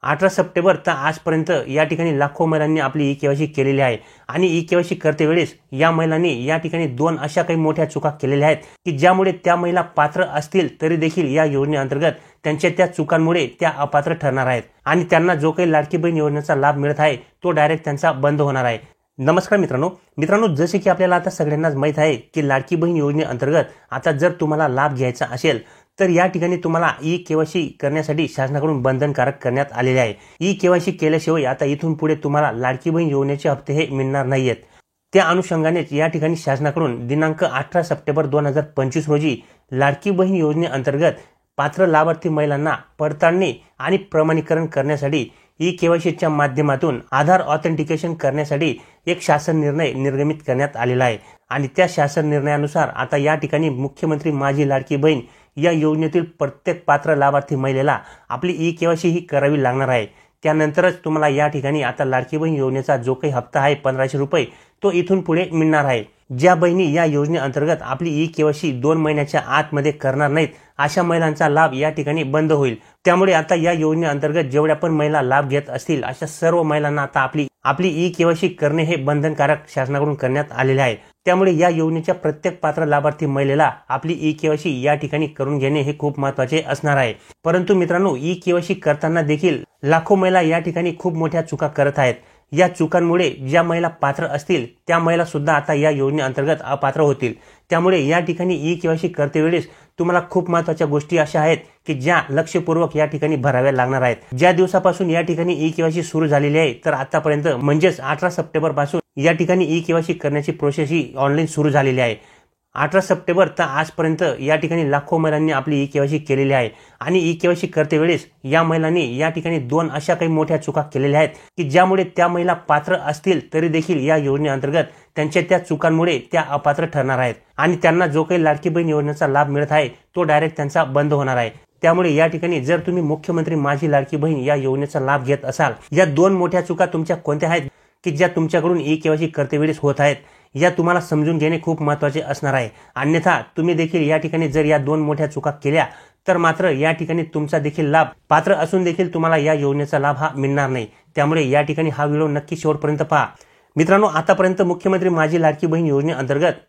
18 September तर आजपर्यंत या ठिकाणी लाखो महिलांनी आपली ई-केवायसी केलेली आहे आणि ई-केवायसी करते वेळेस या महिलांनी या ठिकाणी दोन अशा काही मोठ्या चुका केलेल्या आहेत की ज्यामुळे त्या महिला पात्र असतील तरी देखील या योजनेअंतर्गत त्यांच्या त्या चुकांमुळे त्या अपात्र ठरणार आहेत आणि त्यांना जो काही लाडकी बहीण योजनेचा लाभ मिळत आहे तो डायरेक्ट त्यांचा बंद होणार आहे। नमस्कार मित्रांनो, जसे की आपल्याला आता सगळ्यांनाच माहित आहे की लाडकी बहीण योजनेअंतर्गत आता जर तुम्हाला लाभ घ्यायचा असेल तर या ठिकाणी तुम्हाला ई-केवायसी करण्यासाठी शासनाकडून बंधनकारक करण्यात आलेले आहे। ई-केवायसी केल्याशिवाय आता इथून पुढे तुम्हाला लाडकी बहीण योजनेचे हप्ते हे मिळणार नाहीयेत। त्या अनुषंगानेच या ठिकाणी शासनाकडून दिनांक 18 सप्टेंबर 2025 रोजी लाडकी बहीण योजनेअंतर्गत पात्र लाभार्थी महिलांना पडताळणी आणि प्रमाणीकरण करण्यासाठी ई-केवायसीच्या माध्यमातून आधार ऑथेंटिकेशन करण्यासाठी एक शासन निर्णय निर्गमित करण्यात आलेला आहे आणि त्या शासन निर्णयानुसार आता या ठिकाणी मुख्यमंत्री माझी लाडकी बहीण या योजनेतील प्रत्येक पात्र लाभार्थी महिलेला आपली ई-केवायसी ही करावी लागणार आहे। त्यानंतरच तुम्हाला या ठिकाणी आता लाडकी बहीण योजनेचा जो काही हप्ता आहे 1500 रुपये तो इथून पुढे मिळणार आहे। ज्या बहिणी या योजनेअंतर्गत आपली ई-केवायसी 2 महिन्याच्या आतमध्ये करणार नाहीत अशा महिलांचा लाभ या ठिकाणी बंद होईल। त्यामुळे आता या योजनेअंतर्गत जेवढ्या पण महिला लाभ घेत असतील अशा सर्व महिलांना आता आपली ई-केवायसी करणे हे बंधनकारक शासनाकडून करण्यात आलेले आहे। त्यामुळे या योजनेच्या प्रत्येक पात्र लाभार्थी महिलेला आपली ई-केवायसी या ठिकाणी करून घेणे हे खूप महत्त्वाचे असणार आहे। परंतु मित्रांनो, ई-केवायसी करताना देखील लाखो महिला या ठिकाणी खूप मोठ्या चुका करत आहेत। या चुकांमुळे ज्या महिला पात्र असतील त्या महिला सुद्धा आता या योजनेअंतर्गत अपात्र होतील। त्यामुळे या ठिकाणी ई-केवायसी करते वेळेस तुम्हाला खूप महत्त्वाच्या गोष्टी अशा आहेत की ज्या लक्षपूर्वक या ठिकाणी भराव्या लागणार आहेत। ज्या दिवसापासून या ठिकाणी ई-केवायसी सुरू झालेली आहे तर आतापर्यंत म्हणजेच 18 सप्टेंबर पासून या ठिकाणी ई-केवायसी करण्याची प्रोसेस ही ऑनलाईन सुरू झालेली आहे। 18 सप्टेंबर तर आजपर्यंत या ठिकाणी लाखो महिलांनी आपली ई-केवायसी केलेली आहे आणि ई-केवायसी करते वेळेस या महिलांनी या ठिकाणी दोन अशा काही मोठ्या चुका केलेल्या आहेत की ज्यामुळे त्या महिला पात्र असतील तरी देखील या योजनेअंतर्गत त्यांच्या त्या चुकांमुळे त्या अपात्र ठरणार आहेत आणि त्यांना जो काही लाडकी बहीण योजनेचा लाभ मिळत आहे तो डायरेक्ट त्यांचा बंद होणार आहे। त्यामुळे या ठिकाणी जर तुम्ही मुख्यमंत्री माझी लाडकी बहीण या योजनेचा लाभ घेत असाल, या दोन मोठ्या चुका तुमच्या कोणत्या आहेत की ज्या तुमच्याकडून ई-केवायसी करते वेळेस होत आहेत या तुम्हाला समजून घेणे खूप महत्त्वाचे असणार आहे। अन्यथा तुम्ही देखील या ठिकाणी जर या दोन मोठ्या चुका केल्या तर मात्र या ठिकाणी तुमचा देखील लाभ पात्र असून देखील तुम्हाला या योजनेचा लाभ हा मिळणार नाही। त्यामुळे या ठिकाणी हा व्हिडिओ नक्की शेवटपर्यंत पहा। मित्रांनो, आतापर्यंत मुख्यमंत्री माझी लाडकी बहीण योजनेअंतर्गत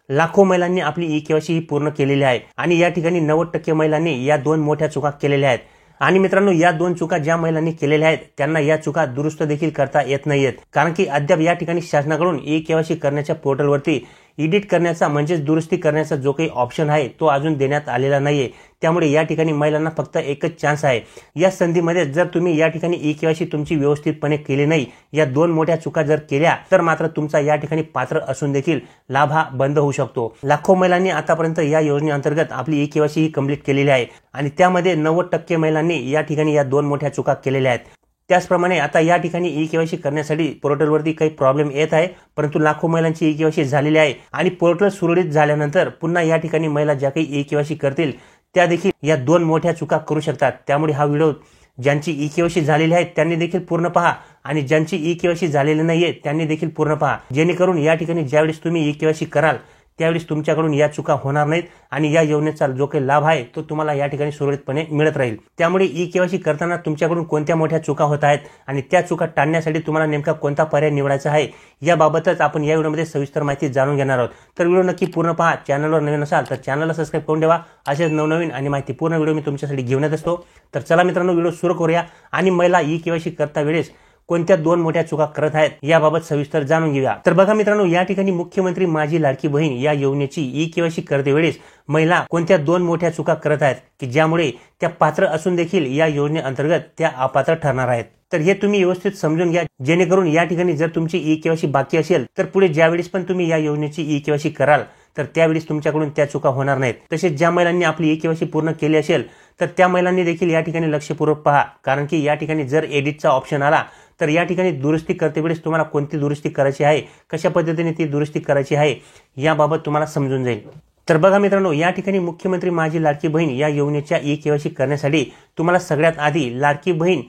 लाखो महिलांनी आपली ई-केवायसी ही पूर्ण केलेली आहे आणि या ठिकाणी 90% महिलांनी या दोन मोठ्या चुका केलेल्या आहेत। आणि मित्रांनो, या दोन चुका ज्या महिलांनी केलेल्या आहेत त्यांना या चुका दुरुस्त देखील करता येत नाहीयेत, कारण की अद्याप या ठिकाणी शासनाकडून ई-केवायसी करण्याच्या पोर्टलवरती एडिट करण्याचा म्हणजेच दुरुस्ती करण्याचा जो काही ऑप्शन आहे तो अजून देण्यात आलेला नाहीये। त्यामुळे या ठिकाणी महिलांना फक्त एकच चान्स आहे। या संधीमध्ये जर तुम्ही या ठिकाणी ई-केवायसी तुमची व्यवस्थितपणे केली नाही, या दोन मोठ्या चुका जर केल्या तर मात्र तुमचा या ठिकाणी पात्र असून देखील लाभ हा बंद होऊ शकतो। लाखो महिलांनी आतापर्यंत या योजनेअंतर्गत आपली ई-केवायसी ही कंप्लीट केलेली आहे आणि त्यामध्ये 90% महिलांनी या ठिकाणी या दोन मोठ्या चुका केलेल्या आहेत। त्याचप्रमाणे आता या ठिकाणी ई-केवायसी करण्यासाठी पोर्टलवरती काही प्रॉब्लेम येत आहे, परंतु लाखो महिलांची ई-केवायसी झालेली आहे आणि पोर्टल सुरळीत झाल्यानंतर पुन्हा या ठिकाणी महिला ज्या काही ई-केवायसी करतील त्या देखील या दोन मोठ्या चुका करू शकतात। त्यामुळे हा व्हिडिओ ज्यांची ई-केवायसी झालेली आहे त्यांनी देखील पूर्ण पहा आणि ज्यांची ई-केवायसी झालेली नाहीये त्यांनी देखील पूर्ण पहा, जेणेकरून या ठिकाणी ज्यावेळेस तुम्ही ई-केवायसी कराल त्यावेळेस तुमच्याकडून या चुका होणार नाहीत आणि या योजनेचा जो काही लाभ आहे तो तुम्हाला या ठिकाणी सुरळीतपणे मिळत राहील। त्यामुळे ई-केवायसी करताना तुमच्याकडून कोणत्या मोठ्या चुका होत आहेत आणि त्या चुका टाळण्यासाठी तुम्हाला नेमका कोणता पर्याय निवडायचा आहे याबाबतच आपण या व्हिडिओमध्ये सविस्तर माहिती जाणून घेणार आहोत। तर व्हिडिओ नक्की पूर्ण पहा। चॅनलवर नवीन असाल तर चॅनलला सबस्क्राइब करून ठेवा। असेच नवनवीन आणि माहितीपूर्ण व्हिडिओ मी तुमच्यासाठी घेऊन येत असतो। तर चला मित्रांनो, व्हिडिओ सुरू करूया आणि महिला ई-केवायसी करता वेळेस कोणत्या दोन मोठ्या चुका करत आहेत याबाबत सविस्तर जाणून घेऊया। तर बघा मित्रांनो, या ठिकाणी मुख्यमंत्री माझी लाडकी बहीण या योजनेची ई-केवायसी करते वेळेस महिला कोणत्या दोन मोठ्या चुका करत आहेत की ज्यामुळे त्या पात्र असून देखील या योजनेअंतर्गत त्या अपात्र ठरणार आहेत। तर हे तुम्ही व्यवस्थित समजून घ्या, जेणेकरून या ठिकाणी जर तुमची ई-केवायसी बाकी असेल तर पुढे ज्यावेळेस पण तुम्ही या योजनेची ई-केवायसी कराल तर त्यावेळेस तुमच्याकडून त्या चुका होणार नाहीत। तसेच ज्या महिलांनी आपली ई-केवायसी पूर्ण केली असेल तर त्या महिलांनी देखील या ठिकाणी लक्षपूर्वक पहा, कारण की या ठिकाणी जर एडिटचा ऑप्शन आला तर या ठिकाणी दुरुस्ती करते वेळेस तुम्हाला कोणती दुरुस्ती करायची आहे, कशा पद्धतीने ती दुरुस्ती करायची आहे याबाबत तुम्हाला समजून जाईल। तर बघा मित्रांनो, या ठिकाणी मुख्यमंत्री माझी लाडकी बहीण या योजनेच्या ई-केवायसी करण्यासाठी तुम्हाला सगळ्यात आधी लाडकी बहीण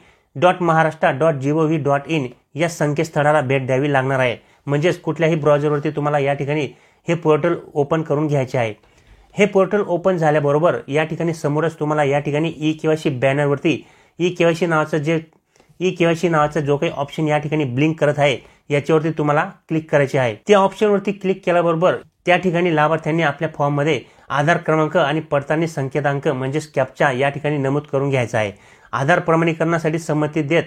.महाराष्ट्र.gov.in या संकेतस्थळाला भेट द्यावी लागणार आहे। म्हणजेच कुठल्याही ब्राउझरवरती तुम्हाला या ठिकाणी हे पोर्टल ओपन करून घ्यायचे आहे। हे पोर्टल ओपन झाल्याबरोबर या ठिकाणी समोरच तुम्हाला या ठिकाणी ई-केवायसी बॅनरवरती ई-केवायसी नावाचं जे ई केवायसी नावाचा जो काही ऑप्शन या ठिकाणी ब्लिंक करत आहे याच्यावरती तुम्हाला क्लिक करायचे आहे। त्या ऑप्शनवरती क्लिक केल्याबरोबर त्या ठिकाणी लाभार्थ्यांनी आपल्या फॉर्ममध्ये आधार क्रमांक आणि पडताळणी संकेतांक म्हणजेच कॅप्चा या ठिकाणी नमूद करून घ्यायचा आहे। आधार प्रमाणीकरणासाठी संमती देत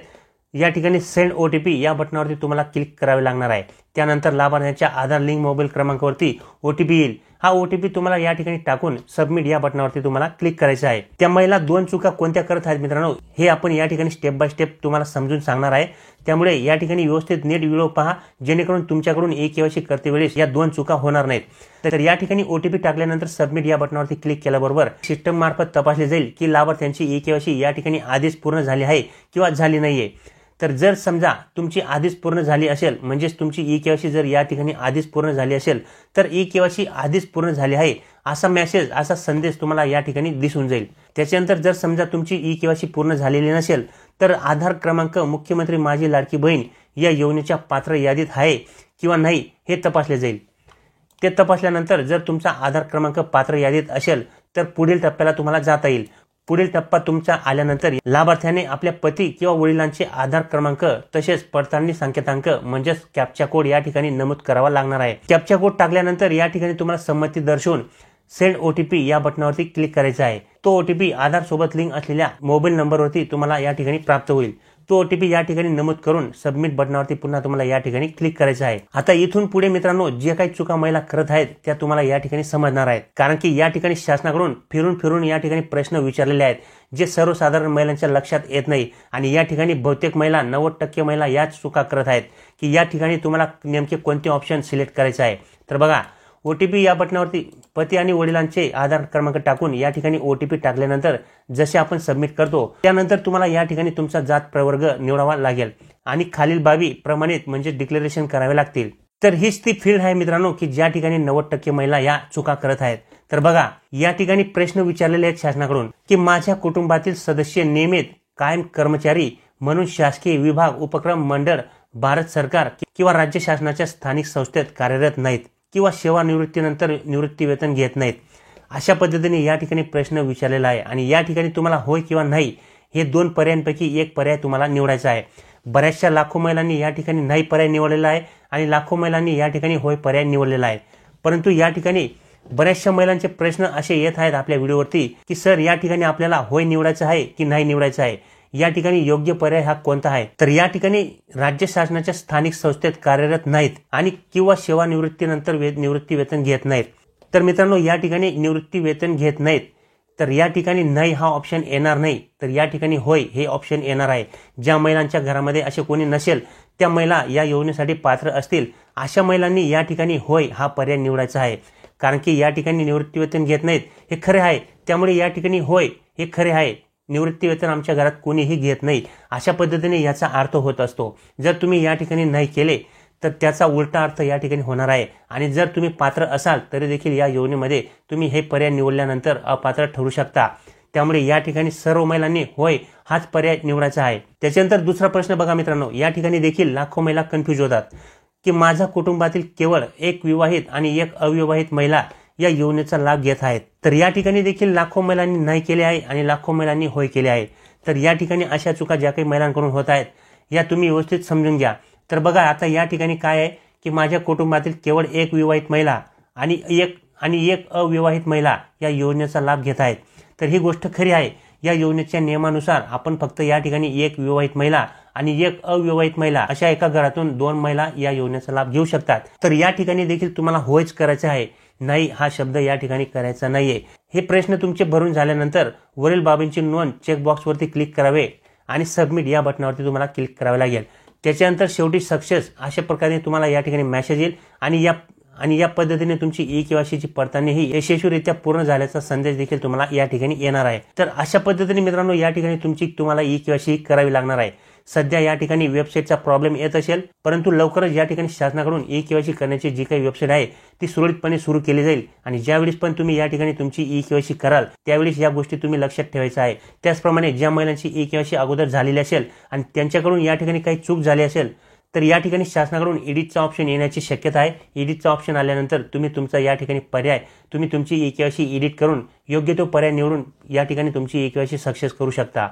या ठिकाणी सेंड OTP या बटनावरती तुम्हाला क्लिक करावे लागणार आहे। त्यानंतर लाभार्थ्यांच्या आधार लिंक मोबाईल क्रमांकावरती OTP येईल। हा OTP तुम्हाला या ठिकाणी टाकून सबमिट या बटनावरती तुम्हाला क्लिक करायचं आहे। त्या महिला 2 चुका कोणत्या करत आहेत मित्रांनो हे आपण या ठिकाणी स्टेप बाय स्टेप तुम्हाला समजून सांगणार आहे। त्यामुळे या ठिकाणी व्यवस्थित नीट व्हिडिओ पहा जेणेकरून तुमच्याकडून ई केवायसी करते वेळेस या 2 चुका होणार नाहीत। तर या ठिकाणी OTP टाकल्यानंतर सबमिट या बटनावरती क्लिक केल्याबरोबर सिस्टम मार्फत तपासले जाईल की लाभार्थ्यांची ई केवायसी या ठिकाणी आधीच पूर्ण झाली आहे किंवा झाली नाहीये। तर जर समजा तुमची आधीच पूर्ण झाली असेल म्हणजेच तुमची ई केवायसी जर या ठिकाणी आधीच पूर्ण झाली असेल तर ई केवायसी आधीच पूर्ण झाली आहे असा मेसेज असा संदेश तुम्हाला या ठिकाणी दिसून जाईल। त्याच्यानंतर जर समजा तुमची ई केवायसी पूर्ण झालेली नसेल तर आधार क्रमांक मुख्यमंत्री माझी लाडकी बहीण या योजनेच्या पात्र यादीत आहे किंवा नाही हे तपासले जाईल। ते तपासल्यानंतर जर तुमचा आधार क्रमांक पात्र यादीत असेल तर पुढील टप्प्याला तुम्हाला जाता येईल। पुढील टप्पा तुमचा आल्यानंतर लाभार्थ्याने आपल्या पती किंवा वडिलांचे आधार क्रमांक तसेच पडताळणी संकेतांक म्हणजेच कॅप्चा कोड या ठिकाणी नमूद करावा लागणार आहे। कॅप्चा कोड टाकल्यानंतर या ठिकाणी तुम्हाला संमती दर्शवून सेंड OTP या बटनावरती क्लिक करायचा आहे। तो OTP आधार सोबत लिंक असलेल्या मोबाईल नंबरवरती तुम्हाला या ठिकाणी प्राप्त होईल। तो OTP या ठिकाणी नमूद करून सबमिट बटनावरती पुन्हा तुम्हाला या ठिकाणी क्लिक करायचं आहे। आता इथून पुढे मित्रांनो जे काही चुका महिला करत आहेत त्या तुम्हाला या ठिकाणी समजणार आहेत, कारण की या ठिकाणी शासनाकडून फिरून या ठिकाणी प्रश्न विचारलेले आहेत जे सर्वसाधारण महिलांच्या लक्षात येत नाही आणि या ठिकाणी बहुतेक महिला 90% महिला याच चुका करत आहेत की या ठिकाणी तुम्हाला नेमके कोणते ऑप्शन सिलेक्ट करायचे आहे। तर बघा OTP या बटनावरती पती आणि वडिलांचे आधार क्रमांक टाकून या ठिकाणी OTP टाकल्यानंतर जसे आपण सबमिट करतो त्यानंतर तुम्हाला या ठिकाणी तुमचा जात प्रवर्ग निवडावा लागेल आणि खालील बाबी प्रमाणित म्हणजे डिक्लेरेशन करावे लागतील। तर हीच ती फील्ड आहे मित्रांनो की ज्या ठिकाणी 90% महिला या चुका करत आहेत। तर बघा या ठिकाणी प्रश्न विचारलेले आहेत शासनाकडून की माझ्या कुटुंबातील सदस्य नियमित कायम कर्मचारी म्हणून शासकीय विभाग उपक्रम मंडळ भारत सरकार किंवा राज्य शासनाच्या स्थानिक संस्थेत कार्यरत नाहीत किंवा सेवानिवृत्तीनंतर निवृत्ती वेतन घेत नाहीत। अशा पद्धतीने या ठिकाणी प्रश्न विचारलेला आहे आणि या ठिकाणी तुम्हाला होय किंवा नाही हे 2 पर्यायांपैकी एक पर्याय तुम्हाला निवडायचा आहे। बऱ्याचशा लाखो महिलांनी या ठिकाणी नाही पर्याय निवडलेला आहे आणि लाखो महिलांनी या ठिकाणी होय पर्याय निवडलेला आहे। परंतु या ठिकाणी बऱ्याचशा महिलांचे प्रश्न असे येत आहेत आपल्या व्हिडिओवरती की सर या ठिकाणी आपल्याला होय निवडायचं आहे की नाही निवडायचं आहे, या ठिकाणी योग्य पर्याय हा कोणता आहे। तर या ठिकाणी राज्य शासनाच्या स्थानिक संस्थेत कार्यरत नाहीत आणि किंवा सेवानिवृत्तीनंतर निवृत्ती वेतन घेत नाहीत। तर मित्रांनो या ठिकाणी निवृत्ती वेतन घेत नाहीत तर या ठिकाणी नाही हा ऑप्शन येणार नाही, तर या ठिकाणी होय हे ऑप्शन येणार आहे। ज्या महिलांच्या घरामध्ये असे कोणी नसेल त्या महिला या योजनेसाठी पात्र असतील अशा महिलांनी या ठिकाणी होय हा पर्याय निवडायचा आहे, कारण की या ठिकाणी निवृत्ती वेतन घेत नाहीत हे खरे आहे। त्यामुळे या ठिकाणी होय हे खरे आहे, निवृत्ती वेतन आमच्या घरात कोणीही घेत नाही अशा पद्धतीने याचा अर्थ होत असतो। जर तुम्ही या ठिकाणी नाही केले तर त्याचा उलटा अर्थ या ठिकाणी होणार आहे आणि जर तुम्ही पात्र असाल तरी देखील या योजनेमध्ये तुम्ही हे पर्याय निवडल्यानंतर अपात्र ठरू शकता। त्यामुळे या ठिकाणी सर्व महिलांनी होय हाच पर्याय निवडायचा आहे। त्याच्यानंतर दुसरा प्रश्न बघा मित्रांनो, या ठिकाणी देखील लाखो महिला कन्फ्यूज होतात की माझ्या कुटुंबातील केवळ एक विवाहित आणि एक अविवाहित महिला या योजनेचा लाभ घेत आहेत। तर या ठिकाणी देखील लाखो महिलांनी नाही केले आहे आणि लाखो महिलांनी होय केले आहे। तर या ठिकाणी अशा चुका ज्या काही महिलांकडून होत आहेत या तुम्ही व्यवस्थित समजून घ्या। तर बघा आता या ठिकाणी काय आहे की माझ्या कुटुंबातील केवळ एक विवाहित महिला आणि एक अविवाहित महिला या योजनेचा लाभ घेत आहेत। तर ही गोष्ट खरी आहे। या योजनेच्या नियमानुसार आपण फक्त या ठिकाणी एक विवाहित महिला आणि एक अविवाहित महिला अशा एका घरातून 2 महिला या योजनेचा लाभ घेऊ शकतात। तर या ठिकाणी देखील तुम्हाला होयच करायचे आहे, नाही हा शब्द या ठिकाणी करायचा नाहीये। हे प्रश्न तुमचे भरून झाल्यानंतर वरील बाबींची नोंद चेकबॉक्सवरती क्लिक करावे आणि सबमिट या बटनावरती तुम्हाला क्लिक करावे लागेल। त्याच्यानंतर शेवटी सक्सेस अशा प्रकारे तुम्हाला या ठिकाणी मेसेज येईल आणि या पद्धतीने तुमची ई केवायसीची पडताळणी ही यशस्वीरित्या पूर्ण झाल्याचा संदेश देखील तुम्हाला या ठिकाणी येणार आहे। तर अशा पद्धतीने मित्रांनो या ठिकाणी तुम्हाला ई केवायसी करावी लागणार आहे। सध्या या ठिकाणी वेबसाईटचा प्रॉब्लेम येत असेल, परंतु लवकरच या ठिकाणी शासनाकडून ई केवायसी करण्याची जी काही वेबसाईट आहे ती सुरळीतपणे सुरू केली जाईल आणि ज्यावेळेस पण तुम्ही या ठिकाणी तुमची ई केवायसी कराल त्यावेळेस या गोष्टी तुम्ही लक्षात ठेवायच्या आहे। त्याचप्रमाणे ज्या महिलांची ई केवायसी अगोदर झालेली असेल आणि त्यांच्याकडून या ठिकाणी काही चूक झाली असेल तर या ठिकाणी शासनाकडून एडिटचा ऑप्शन येण्याची शक्यता आहे। एडिटचा ऑप्शन आल्यानंतर तुम्ही तुमचा या ठिकाणी पर्याय तुमची ई केवायसी एडिट करून योग्य तो पर्याय निवडून या ठिकाणी तुमची ई केवायसी सक्सेस करू शकता।